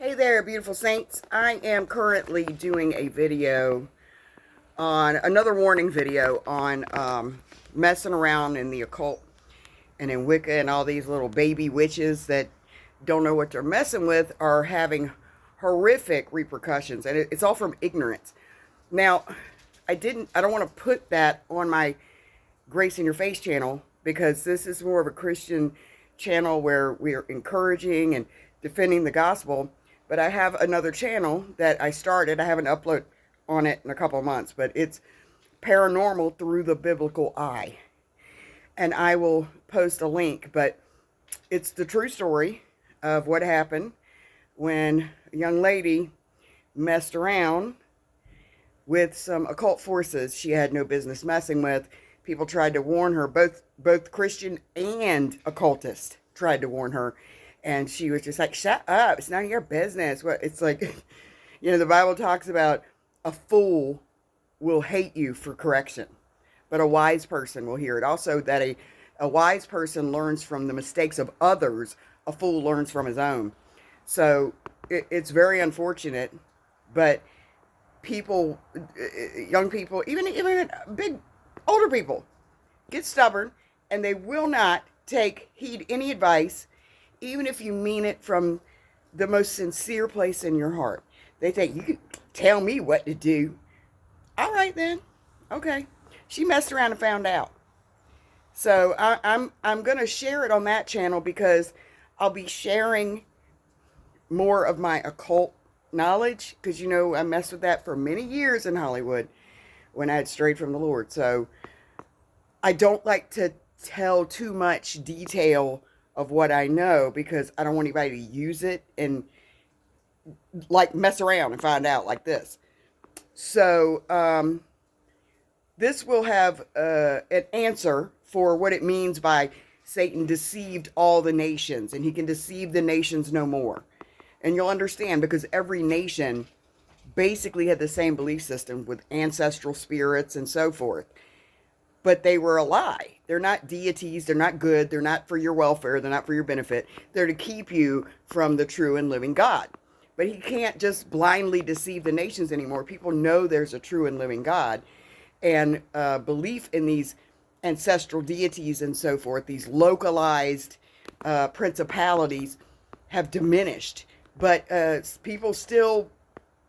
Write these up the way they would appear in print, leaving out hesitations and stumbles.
Hey there, beautiful saints. I am currently doing a video on, another warning video on messing around in the occult and in Wicca, and all these little baby witches that don't know what they're messing with are having horrific repercussions, and it's all from ignorance. Now, I don't want to put that on my Grace in Your Face channel, because this is more of a Christian channel where we are encouraging and defending the gospel. But I have another channel that I started. I haven't uploaded on it in a couple of months, but it's Paranormal Through the Biblical Eye. And I will post a link, but it's the true story of what happened when a young lady messed around with some occult forces she had no business messing with. People tried to warn her, both Christian and occultist tried to warn her. And she was just like, shut up, it's none of your business. What it's like, you know, the Bible talks about a fool will hate you for correction, but a wise person will hear it. Also, that a wise person learns from the mistakes of others, a fool learns from his own. So it's very unfortunate, but people, young people, even big, older people, get stubborn, and they will not heed any advice, even if you mean it from the most sincere place in your heart. They think, you can tell me what to do. All right then. Okay. She messed around and found out. So I'm going to share it on that channel, because I'll be sharing more of my occult knowledge, because, you know, I messed with that for many years in Hollywood when I had strayed from the Lord. So I don't like to tell too much detail of what I know, because I don't want anybody to use it and like mess around and find out like this. So this will have an answer for what it means by Satan deceived all the nations, and he can deceive the nations no more. And you'll understand, because every nation basically had the same belief system with ancestral spirits and so forth. But they were a lie. They're not deities. They're not good. They're not for your welfare. They're not for your benefit. They're to keep you from the true and living God. But he can't just blindly deceive the nations anymore. People know there's a true and living God. And belief in these ancestral deities and so forth, these localized principalities, have diminished. But people still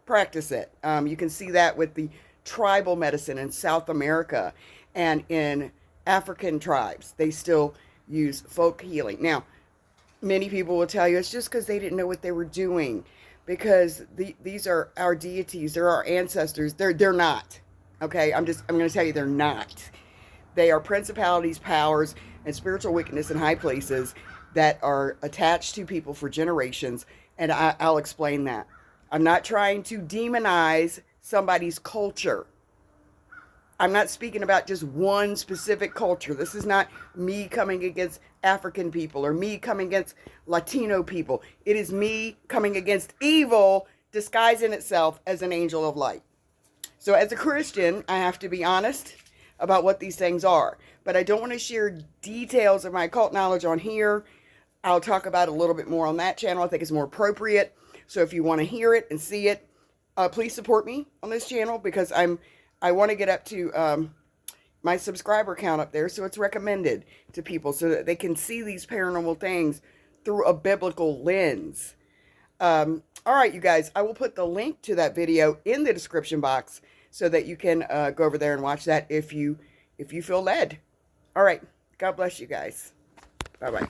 practice it. You can see that with the tribal medicine in South America. And in African tribes, they still use folk healing. Now, many people will tell you it's just because they didn't know what they were doing, because these are our deities, they're our ancestors. They're not. Okay, I'm going to tell you, they're not. They are principalities, powers, and spiritual wickedness in high places that are attached to people for generations, and I'll explain that. I'm not trying to demonize somebody's culture. I'm not speaking about just one specific culture. This is not me coming against African people or me coming against Latino people. It is me coming against evil disguising itself as an angel of light. So as a Christian, I have to be honest about what these things are. But I don't want to share details of my occult knowledge on here. I'll talk about it a little bit more on that channel. I think it's more appropriate. So if you want to hear it and see it, please support me on this channel, because I want to get up to my subscriber count up there, so it's recommended to people so that they can see these paranormal things through a biblical lens. All right, you guys, I will put the link to that video in the description box so that you can go over there and watch that if you feel led. All right, God bless you guys. Bye-bye.